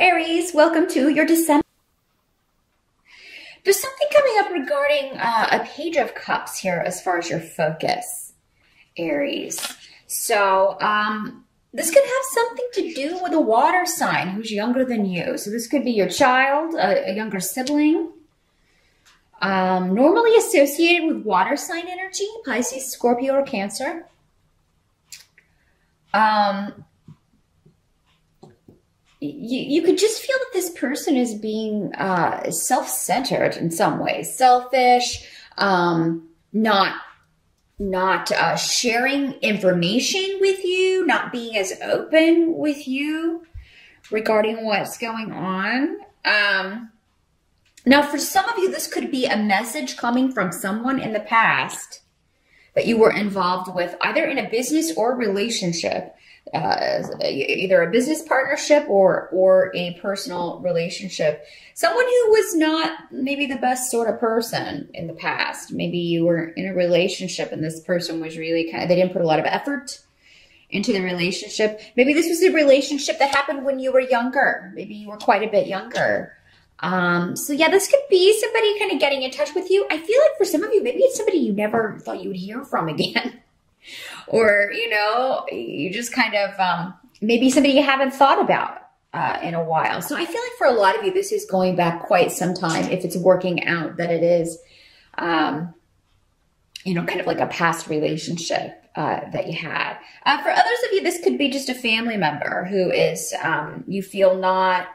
Aries, welcome to your December. There's something coming up regarding a Page of Cups here as far as your focus, Aries. So this could have something to do with a water sign who's younger than you. So this could be your child, a younger sibling. Normally associated with water sign energy, Pisces, Scorpio, or Cancer. You could just feel that this person is being self-centered in some ways, selfish, not sharing information with you, not being as open with you regarding what's going on. Now, for some of you, this could be a message coming from someone in the past that you were involved with, either in a business or relationship. Either a business partnership or a personal relationship. Someone who was not maybe the best sort of person in the past. Maybe you were in a relationship and this person was really they didn't put a lot of effort into the relationship. Maybe this was a relationship that happened when you were younger. Maybe you were quite a bit younger. So yeah, this could be somebody kind of getting in touch with you. I feel like for some of you, maybe it's somebody you never thought you would hear from again. Or, you know, you just kind of, maybe somebody you haven't thought about in a while. So I feel like for a lot of you, this is going back quite some time if it's working out that it is, you know, kind of like a past relationship that you had. For others of you, this could be just a family member who is, you feel not,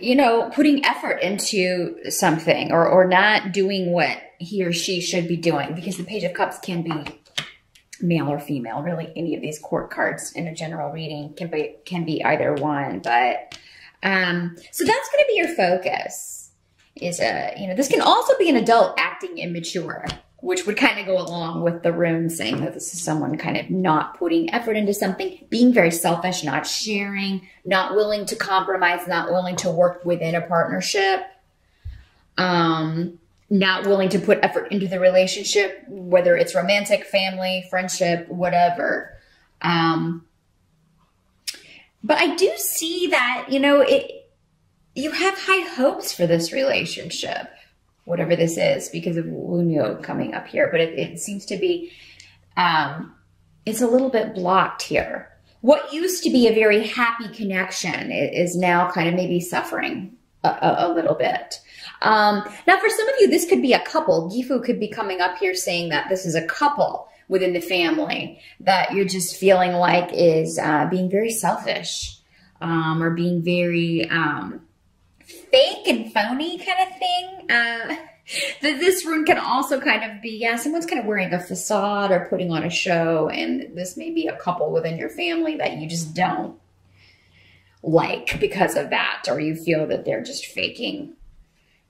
you know, putting effort into something or not doing what he or she should be doing, because the Page of Cups can be male or female. Really, any of these court cards in a general reading can be either one. But so that's going to be your focus. Is you know, this can also be an adult acting immature, which would kind of go along with the rune saying that this is someone kind of not putting effort into something, being very selfish, not sharing, not willing to compromise, not willing to work within a partnership, not willing to put effort into the relationship, whether it's romantic, family, friendship, whatever. But I do see that, you know, you have high hopes for this relationship, whatever this is, because of Wunyo coming up here. But it seems to be, it's a little bit blocked here. What used to be a very happy connection is now kind of maybe suffering a little bit. Now, for some of you, this could be a couple. Gifu could be coming up here saying that this is a couple within the family that you're just feeling like is being very selfish or being very fake and phony kind of thing. This rune can also kind of be, yeah, someone's kind of wearing a facade or putting on a show, and this may be a couple within your family that you just don't like because of that, or you feel that they're just faking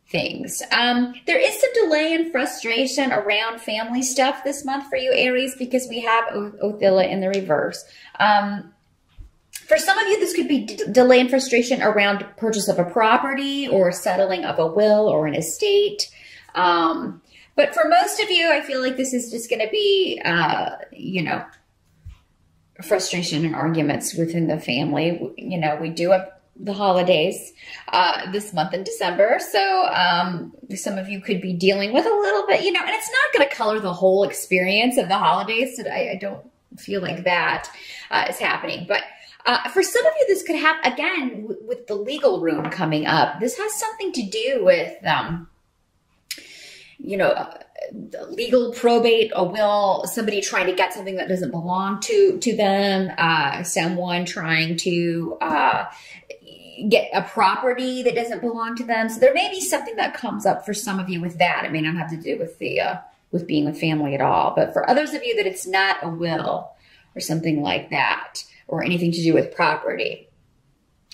things. There is some delay and frustration around family stuff this month for you, Aries, because we have Othila in the reverse. For some of you, this could be delay and frustration around purchase of a property or settling of a will or an estate. But for most of you, I feel like this is just going to be, you know, frustration and arguments within the family. You know, we do have the holidays this month in December. So some of you could be dealing with a little bit, you know, and it's not going to color the whole experience of the holidays. So I don't feel like that is happening. But for some of you, this could happen, again, with the legal rune coming up. This has something to do with, you know, legal probate, a will, somebody trying to get something that doesn't belong to them, someone trying to get a property that doesn't belong to them. So there may be something that comes up for some of you with that. It may not have to do with the with being with family at all. But for others of you that it's not a will or something like that, or anything to do with property.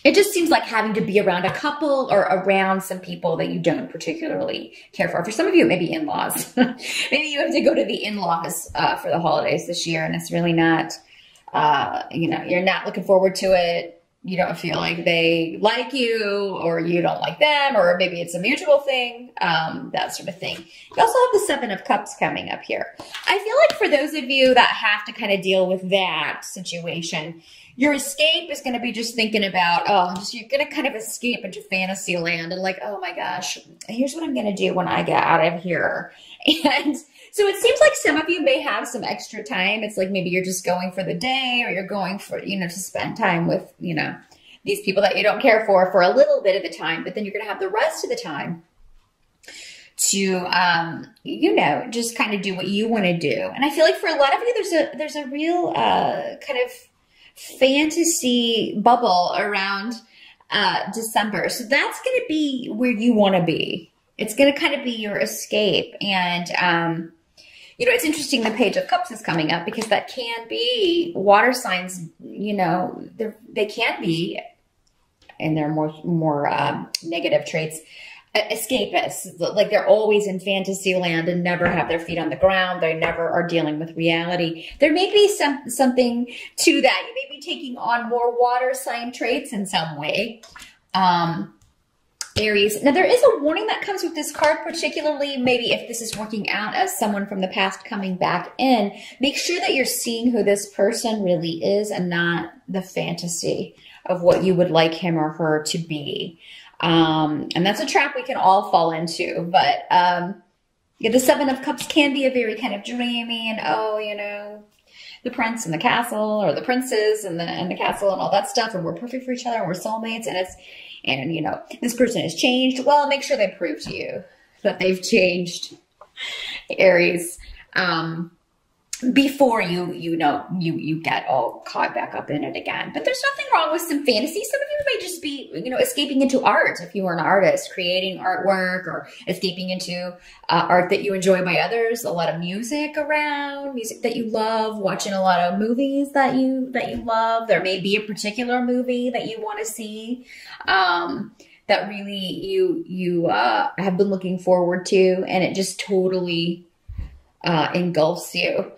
It just seems like having to be around a couple or around some people that you don't particularly care for. For some of you, maybe in-laws. Maybe you have to go to the in-laws for the holidays this year, and it's really not, you know, you're not looking forward to it. you don't feel like they like you, or you don't like them, or maybe it's a mutual thing, that sort of thing. You also have the Seven of Cups coming up here. I feel like for those of you that have to kind of deal with that situation, your escape is going to be just thinking about, you're going to kind of escape into fantasy land and like, oh my gosh, here's what I'm going to do when I get out of here. And so it seems like some of you may have some extra time. It's like maybe you're just going for the day, or you're going for, to spend time with, these people that you don't care for a little bit of the time, but then you're going to have the rest of the time to, just kind of do what you want to do. And I feel like for a lot of you, there's a real kind of fantasy bubble around December. So that's going to be where you want to be. It's going to kind of be your escape. And, it's interesting the Page of Cups is coming up, because that can be water signs, they can be, and they're more negative traits, escapists. Like they're always in fantasy land and never have their feet on the ground. They never are dealing with reality. There may be something to that. You may be taking on more water sign traits in some way. Aries. Now, there is a warning that comes with this card, particularly maybe if this is working out as someone from the past coming back in. Make sure that you're seeing who this person really is and not the fantasy of what you would like him or her to be. And that's a trap we can all fall into. But the Seven of Cups can be a very kind of dreamy and, the prince and the castle, or the princes and the castle and all that stuff. And we're perfect for each other and we're soulmates. And this person has changed. Well, make sure they prove to you that they've changed, Aries, before you get all caught back up in it again. But there's nothing wrong with some fantasy. Some of you may just be, escaping into art. If you are an artist, creating artwork, or escaping into art that you enjoy by others, a lot of music around, music that you love, watching a lot of movies that you love. There may be a particular movie that you want to see, that really you have been looking forward to, and it just totally engulfs you.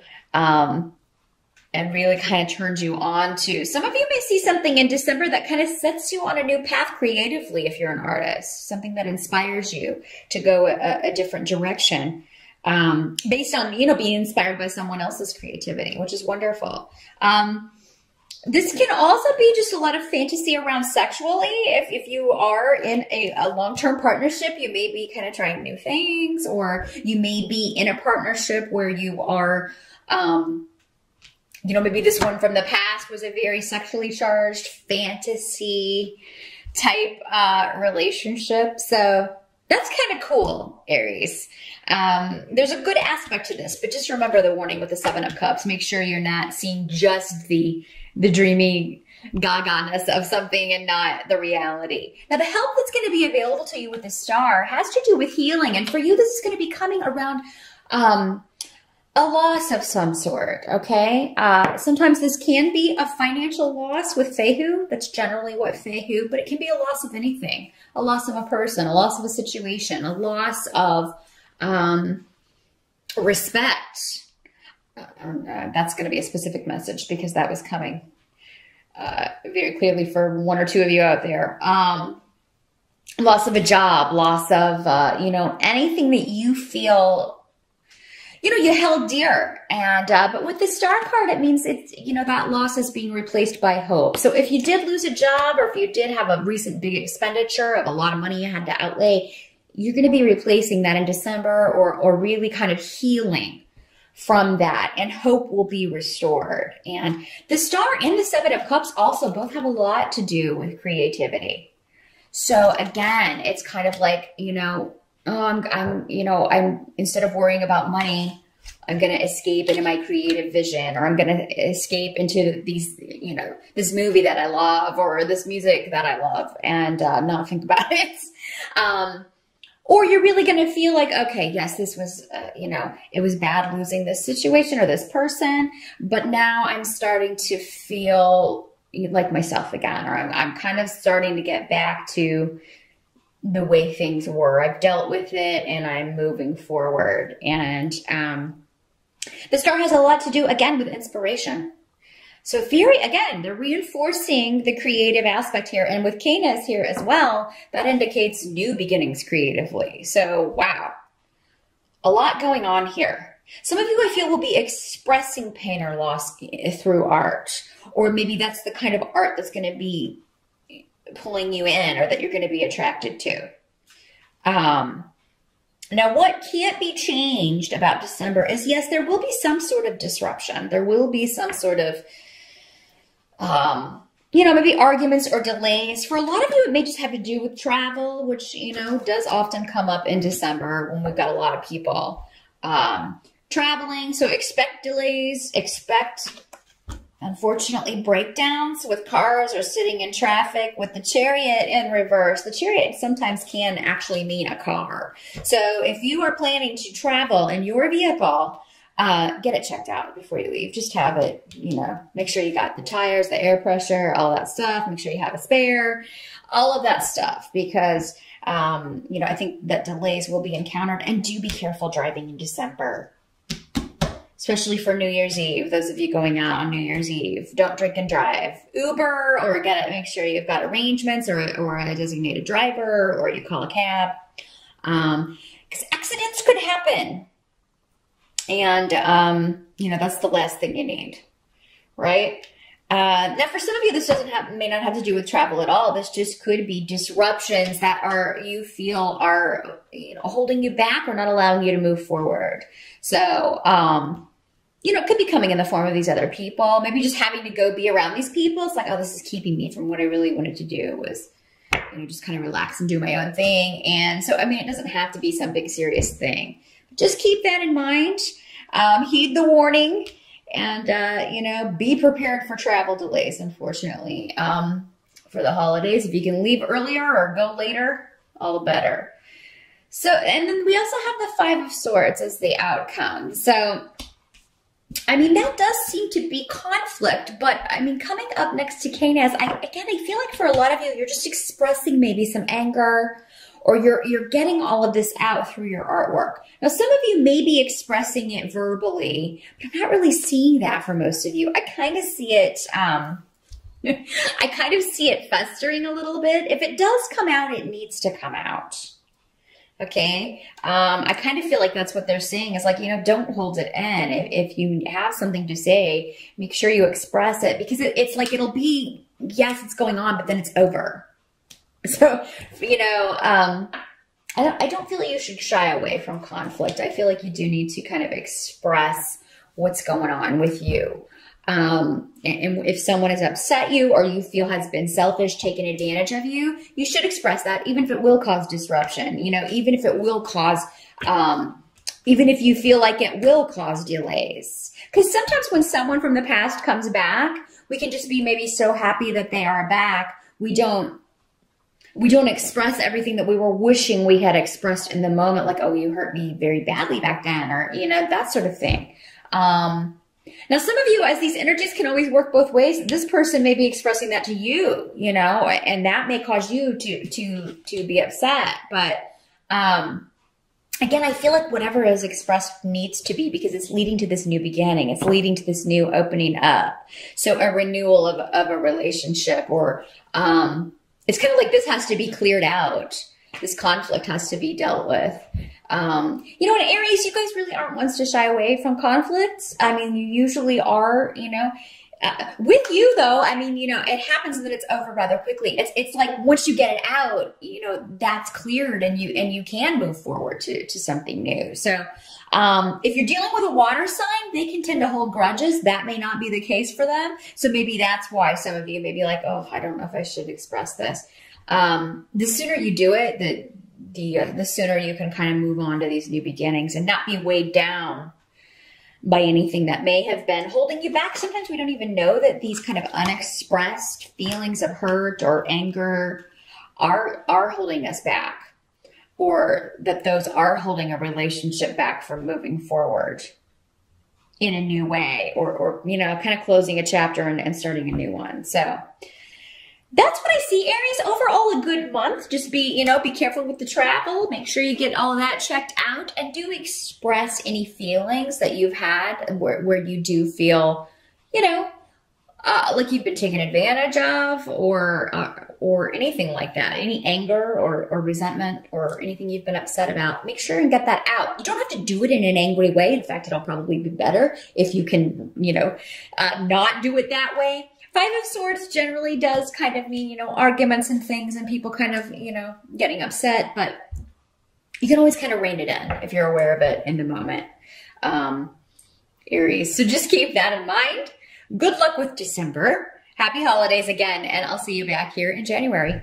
And really kind of turns you on to. Some of you may see something in December that kind of sets you on a new path creatively if you're an artist, something that inspires you to go a different direction, based on, being inspired by someone else's creativity, which is wonderful. This can also be just a lot of fantasy around sexually. If you are in a long-term partnership, you may be kind of trying new things, or you may be in a partnership where you are, maybe this one from the past was a very sexually charged fantasy type relationship. So that's kind of cool, Aries. There's a good aspect to this, but just remember the warning with the Seven of Cups. Make sure you're not seeing just the dreamy gaga-ness of something and not the reality. Now, the help that's going to be available to you with the Star has to do with healing. And for you, this is going to be coming around a loss of some sort, okay? Sometimes this can be a financial loss with Fehu. That's generally what Fehu, but it can be a loss of anything. A loss of a person, a loss of a situation, a loss of respect. That's going to be a specific message because that was coming very clearly for one or two of you out there. Loss of a job, loss of, anything that you feel, you held dear. And, but with the Star card, it means it's, that loss is being replaced by hope. So if you did lose a job, or if you did have a recent big expenditure of a lot of money you had to outlay, you're going to be replacing that in December, or really kind of healing from that, and hope will be restored. And the Star and the Seven of Cups also both have a lot to do with creativity. So again, it's kind of like, I'm instead of worrying about money, I'm going to escape into my creative vision, or I'm going to escape into these, this movie that I love, or this music that I love, and not think about it. Or you're really going to feel like, okay, yes, this was, it was bad losing this situation or this person, but now I'm starting to feel like myself again, or I'm kind of starting to get back to the way things were. I've dealt with it and I'm moving forward. And the Star has a lot to do, again, with inspiration. So Fury, again, they're reinforcing the creative aspect here. And with Canis here as well, that indicates new beginnings creatively. So, wow. A lot going on here. Some of you, I feel, will be expressing pain or loss through art. Or maybe that's the kind of art that's going to be pulling you in or that you're going to be attracted to. Now, what can't be changed about December is, yes, there will be some sort of disruption. There will be some sort of, you know, maybe arguments or delays. For a lot of you, it may just have to do with travel, which, you know, does often come up in December when we've got a lot of people traveling. So expect delays, expect, unfortunately, breakdowns with cars or sitting in traffic. With the Chariot in reverse, the Chariot sometimes can actually mean a car. So if you are planning to travel in your vehicle, get it checked out before you leave. Just have it, you know, make sure you got the tires, the air pressure, all that stuff. Make sure you have a spare, all of that stuff, because, you know, I think that delays will be encountered. And do be careful driving in December, especially for New Year's Eve. Those of you going out on New Year's Eve, don't drink and drive. Uber, or make sure you've got arrangements or a designated driver, or you call a cab. Because accidents could happen. And, you know, that's the last thing you need, right? Now, for some of you, this may not have to do with travel at all. This just could be disruptions that you feel are, you know, holding you back or not allowing you to move forward. So, you know, it could be coming in the form of these other people. Maybe just having to go be around these people. It's like, oh, this is keeping me from what I really wanted to do, was, you know, just kind of relax and do my own thing. And so, I mean, it doesn't have to be some big serious thing. Just keep that in mind. Heed the warning, and, you know, be prepared for travel delays, unfortunately, for the holidays. If you can leave earlier or go later, all the better. So, and then we also have the Five of Swords as the outcome. So, I mean, that does seem to be conflict, but I mean, coming up next to Canis, I feel like for a lot of you, you're just expressing maybe some anger, or you're getting all of this out through your artwork. Now, some of you may be expressing it verbally, but I'm not really seeing that for most of you. I kind of see it, I kind of see it festering a little bit. If it does come out, it needs to come out. Okay. I kind of feel like that's what they're saying, is like, you know, don't hold it in. If you have something to say, make sure you express it, because it's like, it'll be, yes, it's going on, but then it's over. So, you know, I don't feel like you should shy away from conflict. I feel like you do need to kind of express what's going on with you. And if someone has upset you, or you feel has been selfish, taken advantage of you, you should express that, even if it will cause disruption, you know, even if it will cause, even if you feel like it will cause delays. Because sometimes when someone from the past comes back, we can just be maybe so happy that they are back. We don't express everything that we were wishing we had expressed in the moment, like, oh, you hurt me very badly back then, or, you know, that sort of thing. Now, some of you, as these energies can always work both ways, this person may be expressing that to you, you know, and that may cause you to be upset. But, again, I feel like whatever is expressed needs to be, because it's leading to this new beginning. It's leading to this new opening up. So a renewal of a relationship, or, it's kind of like this has to be cleared out. This conflict has to be dealt with. You know, in Aries, you guys really aren't ones to shy away from conflicts. I mean, you usually are, you know. With you, though, I mean, you know, it happens and then it's over rather quickly. It's like once you get it out, you know, that's cleared, and you can move forward to something new. So if you're dealing with a water sign, they can tend to hold grudges. That may not be the case for them. So maybe that's why some of you may be like, oh, I don't know if I should express this. The sooner you do it, the sooner you can kind of move on to these new beginnings and not be weighed down by anything that may have been holding you back. Sometimes we don't even know that these kind of unexpressed feelings of hurt or anger are holding us back, or that those are holding a relationship back from moving forward in a new way, or you know, kind of closing a chapter and starting a new one. So that's what I see, Aries. Overall, a good month. Just be careful with the travel. Make sure you get all of that checked out, and do express any feelings that you've had where you do feel, like you've been taken advantage of, or anything like that, any anger or resentment or anything you've been upset about, make sure and get that out. You don't have to do it in an angry way. In fact, it'll probably be better if you can, not do it that way. Five of Swords generally does kind of mean, arguments and things and people kind of, getting upset, but you can always kind of rein it in if you're aware of it in the moment. Aries, so just keep that in mind. Good luck with December. Happy holidays again, and I'll see you back here in January.